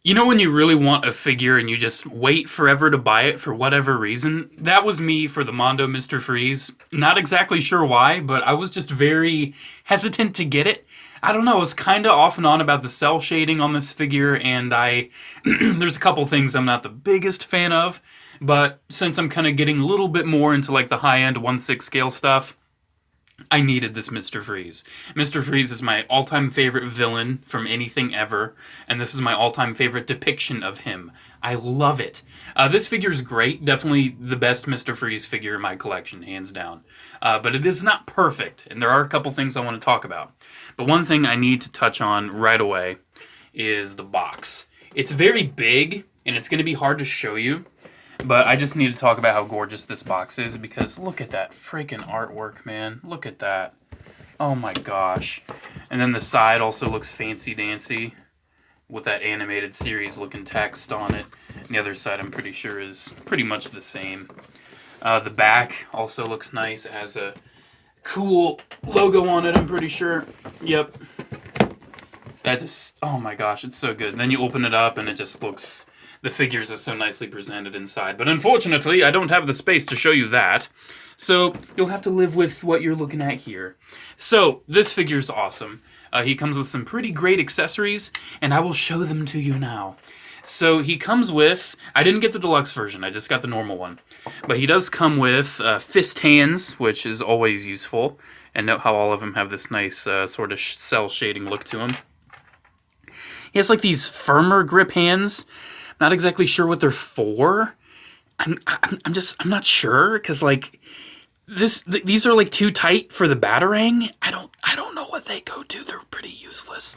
You know when you really want a figure and you just wait forever to buy it for whatever reason? That was me for the Mondo Mr. Freeze. Not exactly sure why, but I was just very hesitant to get it. I don't know, I was kind of off and on about the cell shading on this figure, and there's a couple things I'm not the biggest fan of, but since I'm kind of getting a little bit more into like the high-end 1/6 scale stuff, I needed this Mr. Freeze. Mr. Freeze is my all-time favorite villain from anything ever, and this is my all-time favorite depiction of him. I love it. This figure is great. Definitely the best Mr. Freeze figure in my collection, hands down. But it is not perfect, and there are a couple things I want to talk about. But one thing I need to touch on right away is the box. It's very big, and it's going to be hard to show you, but I just need to talk about how gorgeous this box is, because look at that freaking artwork, man. Look at that. Oh my gosh. And then the side also looks fancy-dancy with that animated series looking text on it. And the other side I'm pretty sure is pretty much the same. The back also looks nice. It has a cool logo on it, I'm pretty sure. Yep. That just, oh my gosh, it's so good. And then you open it up and it just looks... The figures are so nicely presented inside, but unfortunately, I don't have the space to show you that. So you'll have to live with what you're looking at here. So this figure's awesome. He comes with some pretty great accessories, and I will show them to you now. So he comes with, I didn't get the deluxe version, I just got the normal one. But he does come with fist hands, which is always useful. And note how all of them have this nice sort of cell shading look to them. He has like these firmer grip hands. Not exactly sure what they're for. I'm not sure, because like these are like too tight for the Batarang. I don't know what they go to. They're pretty useless.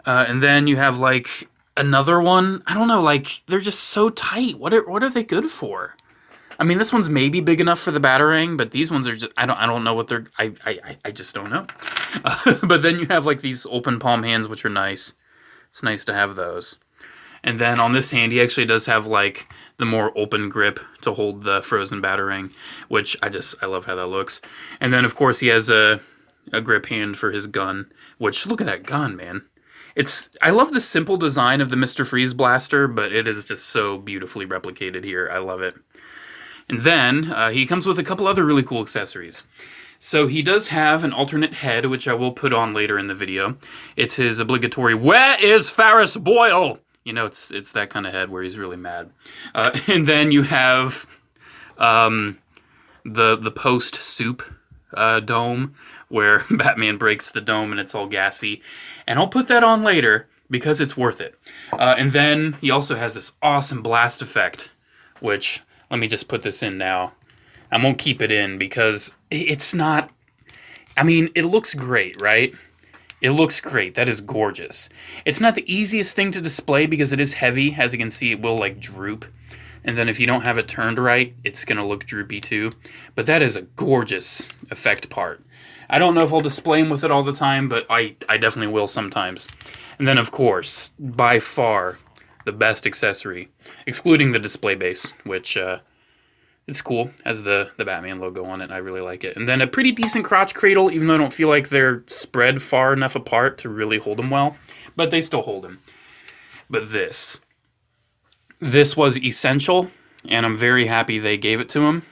And then you have like another one. I don't know, like they're just so tight. What are they good for? I mean, this one's maybe big enough for the Batarang, but these ones are just I don't know what they're I just don't know. But then you have like these open palm hands, which are nice. It's nice to have those. And then on this hand, he actually does have like the more open grip to hold the frozen Batarang, which I love how that looks. And then of course he has a grip hand for his gun, which look at that gun, man. I love the simple design of the Mr. Freeze blaster, but it is just so beautifully replicated here. I love it. And then he comes with a couple other really cool accessories. So he does have an alternate head, which I will put on later in the video. It's his obligatory, "Where is FERRIS BOYLE?" You know, it's that kind of head where he's really mad. And then you have the post-soup dome, where Batman breaks the dome and it's all gassy. And I'll put that on later, because it's worth it. And then he also has this awesome blast effect, which, let me just put this in now. I won't keep it in, because it's not... I mean, it looks great, right? It looks great. That is gorgeous. It's not the easiest thing to display because it is heavy. As you can see, it will like droop. And then if you don't have it turned right, it's going to look droopy too. But that is a gorgeous effect part. I don't know if I'll display them with it all the time, but I definitely will sometimes. And then of course, by far, the best accessory, excluding the display base, which... it's cool. Has the Batman logo on it. I really like it. And then a pretty decent crotch cradle, even though I don't feel like they're spread far enough apart to really hold them well. But they still hold him. But this was essential, and I'm very happy they gave it to him.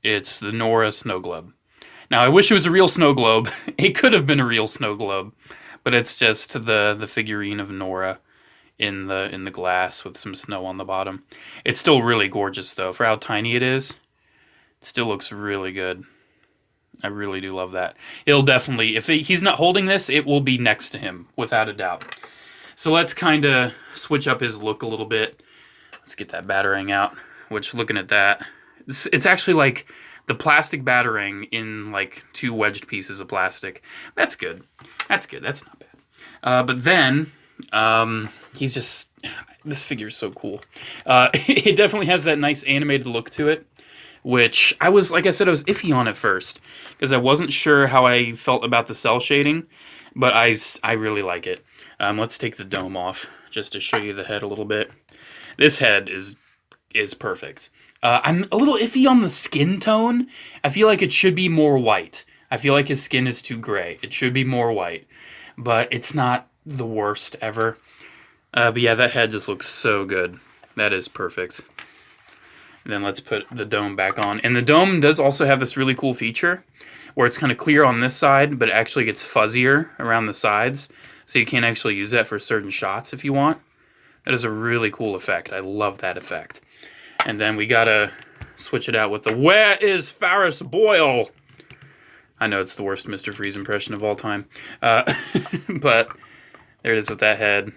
It's the Nora snow globe. Now, I wish it was a real snow globe. It could have been a real snow globe. But it's just the figurine of Nora in the glass with some snow on the bottom. It's still really gorgeous though. For how tiny it is, it still looks really good. I really do love that. It'll definitely, if he's not holding this, it will be next to him, without a doubt. So let's kind of switch up his look a little bit. Let's get that Batarang out, which, looking at that, it's actually like the plastic Batarang in like two wedged pieces of plastic. That's good. That's good. That's not bad. But then... he's just, this figure is so cool. It definitely has that nice animated look to it, which I was, like I said, I was iffy on at first, because I wasn't sure how I felt about the cell shading, but I really like it. Let's take the dome off, just to show you the head a little bit. This head is perfect. I'm a little iffy on the skin tone. I feel like it should be more white. I feel like his skin is too gray. It should be more white, but it's not the worst ever. But yeah, that head just looks so good. That is perfect. And then let's put the dome back on. And the dome does also have this really cool feature where it's kind of clear on this side, but it actually gets fuzzier around the sides. So you can actually use that for certain shots if you want. That is a really cool effect. I love that effect. And then we gotta switch it out with the "Where is FERRIS BOYLE?" I know it's the worst Mr. Freeze impression of all time. But there it is with that head.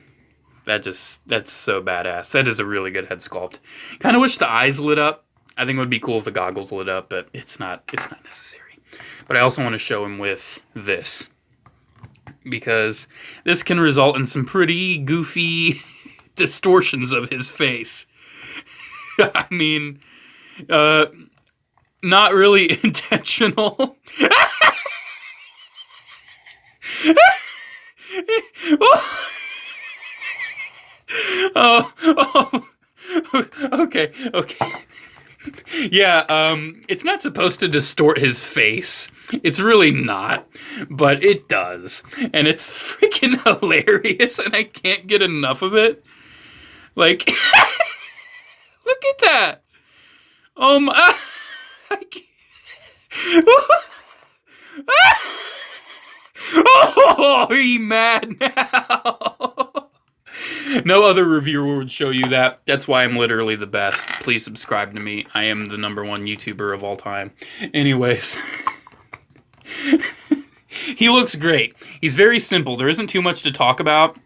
That's so badass. That is a really good head sculpt. Kind of wish the eyes lit up. I think it would be cool if the goggles lit up, but it's not necessary. But I also want to show him with this, because this can result in some pretty goofy distortions of his face. I mean, not really intentional. Okay. Yeah, it's not supposed to distort his face. It's really not, but it does. And it's freaking hilarious, and I can't get enough of it. Like, look at that. I can't. Oh, he mad now. No other reviewer would show you that. That's why I'm literally the best. Please subscribe to me. I am the #1 YouTuber of all time. Anyways. He looks great. He's very simple. There isn't too much to talk about,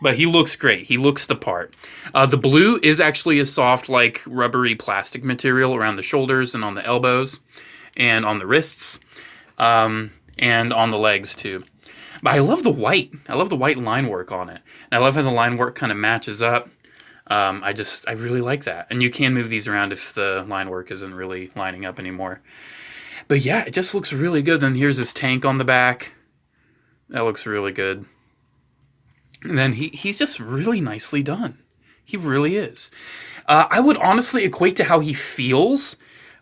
but he looks great. He looks the part. The blue is actually a soft, like, rubbery plastic material around the shoulders and on the elbows and on the wrists and on the legs, too. But I love the white. I love the white line work on it. And I love how the line work kind of matches up. I really like that. And you can move these around if the line work isn't really lining up anymore. But yeah, it just looks really good. Then here's his tank on the back. That looks really good. And then he's just really nicely done. He really is. I would honestly equate to how he feels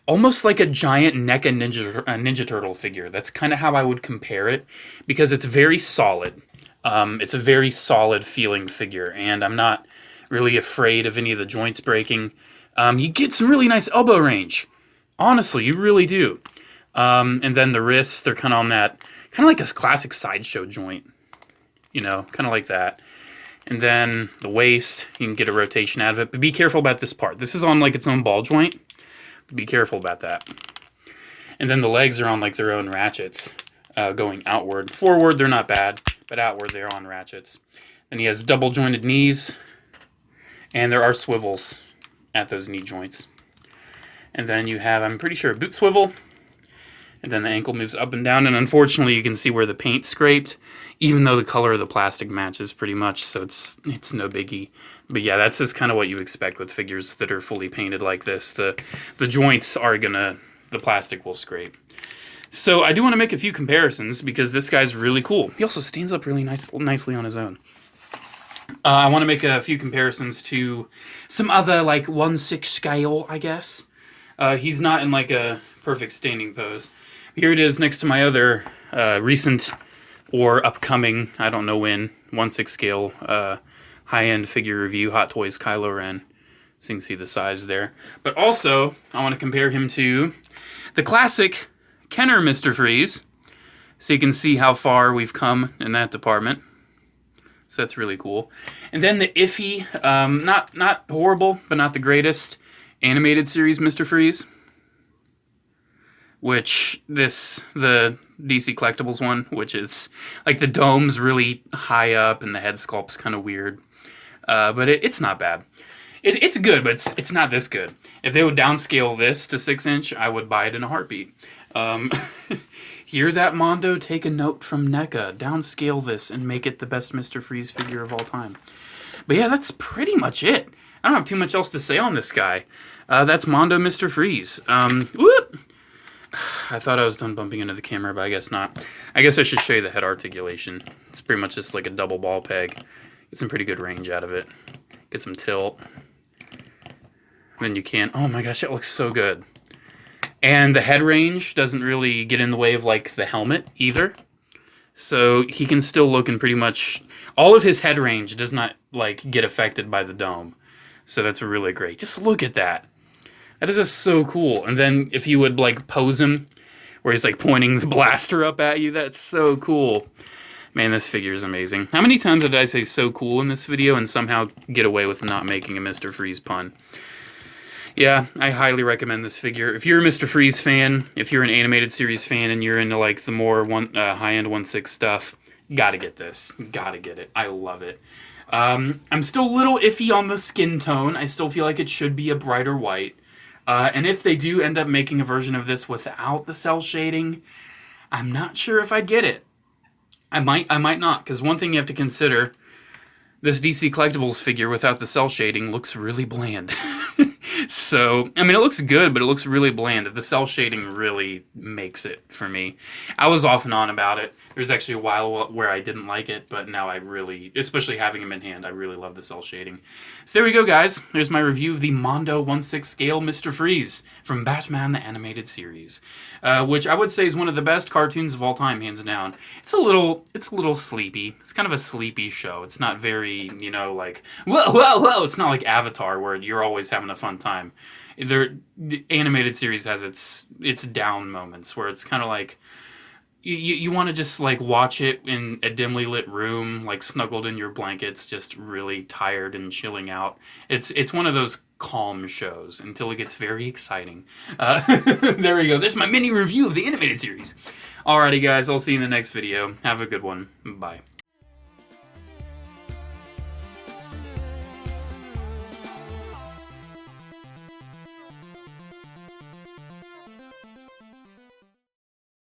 almost like a giant NECA Ninja Turtle figure. That's kind of how I would compare it, because it's very solid. It's a very solid feeling figure, and I'm not really afraid of any of the joints breaking. You get some really nice elbow range. Honestly, you really do. And then the wrists, they're kind of on that, kind of like a classic sideshow joint. You know, kind of like that. And then the waist, you can get a rotation out of it, but be careful about this part. This is on like its own ball joint. Be careful about that. And then the legs are on like their own ratchets going outward. Forward, they're not bad, but outward, they're on ratchets. And he has double jointed knees, and there are swivels at those knee joints. And then you have, I'm pretty sure, a boot swivel. And then the ankle moves up and down, and unfortunately you can see where the paint scraped, even though the color of the plastic matches pretty much, so it's no biggie. But yeah, that's just kind of what you expect with figures that are fully painted like this. The joints are the plastic will scrape. So I do want to make a few comparisons, because this guy's really cool. He also stands up really nicely on his own. I want to make a few comparisons to some other, like, 1/6 scale, I guess. He's not in, like, a perfect standing pose. Here it is next to my other recent or upcoming, I don't know when, 1/6 scale high-end figure review, Hot Toys Kylo Ren. So you can see the size there. But also, I want to compare him to the classic Kenner Mr. Freeze, so you can see how far we've come in that department. So that's really cool. And then the iffy, not horrible, but not the greatest, animated series Mr. Freeze, which the DC Collectibles one, which is like the dome's really high up and the head sculpt's kind of weird. But it's not bad. It's good, but it's not this good. If they would downscale this to 6-inch, I would buy it in a heartbeat. Hear that, Mondo? Take a note from NECA. Downscale this and make it the best Mr. Freeze figure of all time. But yeah, that's pretty much it. I don't have too much else to say on this guy. That's Mondo Mr. Freeze. Whoop! I thought I was done bumping into the camera, but I guess not. I guess I should show you the head articulation. It's pretty much just like a double ball peg. Get some pretty good range out of it. Get some tilt. Then you can... Oh my gosh, it looks so good. And the head range doesn't really get in the way of, like, the helmet either. So he can still look in pretty much all of his head range does not like get affected by the dome. So that's really great. Just look at that. That is just so cool. And then if you would like pose him where he's like pointing the blaster up at you, that's so cool. Man, this figure is amazing. How many times did I say so cool in this video and somehow get away with not making a Mr. Freeze pun? Yeah, I highly recommend this figure. If you're a Mr. Freeze fan, if you're an animated series fan and you're into like the more high-end 1/6 stuff, gotta get this. Gotta get it. I love it. I'm still a little iffy on the skin tone. I still feel like it should be a brighter white. And if they do end up making a version of this without the cell shading, I'm not sure if I'd get it. I might not, because one thing you have to consider, this DC Collectibles figure without the cell shading looks really bland. So, I mean, it looks good, but it looks really bland. The cell shading really makes it for me. I was off and on about it. There's actually a while where I didn't like it, but now I really, especially having him in hand, I really love the cell shading. So there we go, guys. There's my review of the Mondo 1/6 scale Mr. Freeze from Batman the Animated Series, which I would say is one of the best cartoons of all time, hands down. It's a little sleepy. It's kind of a sleepy show. It's not very, you know, like, whoa, whoa, whoa. It's not like Avatar where you're always having a fun time. The animated series has its down moments where it's kind of like you want to just like watch it in a dimly lit room, like snuggled in your blankets, just really tired and chilling out. It's one of those calm shows until it gets very exciting. There we go. There's my mini review of the animated series. Alrighty, guys. I'll see you in the next video. Have a good one. Bye.